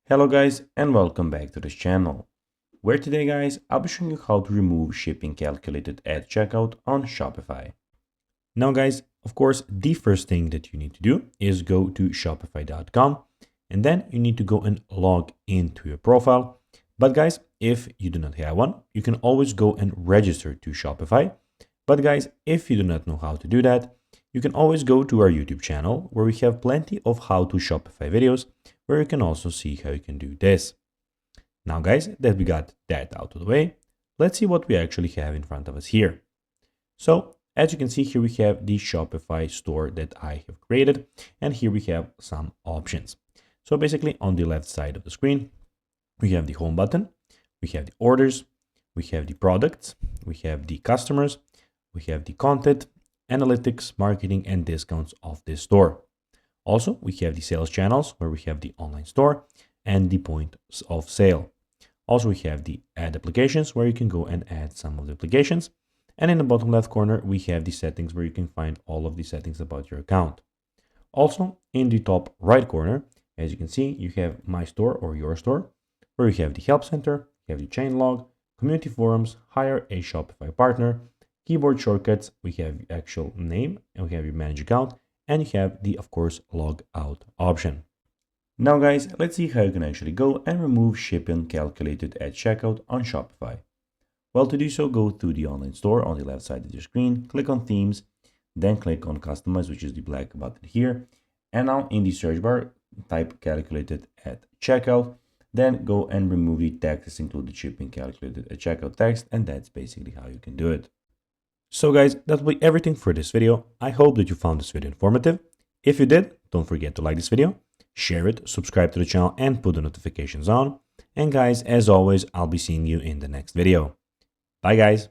Hello guys and welcome back to this channel, where today guys I'll be showing you how to remove shipping calculated at checkout on Shopify. Now guys, of course the first thing that you need to do is go to shopify.com and then you need to go and log into your profile. But guys, if you do not have one, you can always go and register to Shopify. But guys, if you do not know how to do that, you can always go to our YouTube channel where we have plenty of how to Shopify videos where you can also see how you can do this. Now guys, that we got that out of the way, let's see what we actually have in front of us here. So as you can see here, we have the Shopify store that I have created, and here we have some options. So basically on the left side of the screen, we have the home button, we have the orders, we have the products, we have the customers, we have the content, analytics, marketing, and discounts of this store. Also, we have the sales channels where we have the online store and the points of sale. Also, we have the add applications where you can go and add some of the applications. And in the bottom left corner, we have the settings where you can find all of the settings about your account. Also, in the top right corner, as you can see, you have my store or your store, where you have the help center, you have the chain log, community forums, hire a Shopify partner, keyboard shortcuts, we have the actual name, and we have your manage account, and you have the, of course, log out option. Now guys, let's see how you can actually go and remove shipping calculated at checkout on Shopify. Well, to do so, go to the online store on the left side of your screen, click on themes, then click on customize, which is the black button here. And now in the search bar, type calculated at checkout, then go and remove the taxes included shipping calculated at checkout text, and that's basically how you can do it. So guys, that will be everything for this video. I hope that you found this video informative. If you did, don't forget to like this video, share it, subscribe to the channel, and put the notifications on. And guys, as always, I'll be seeing you in the next video. Bye guys.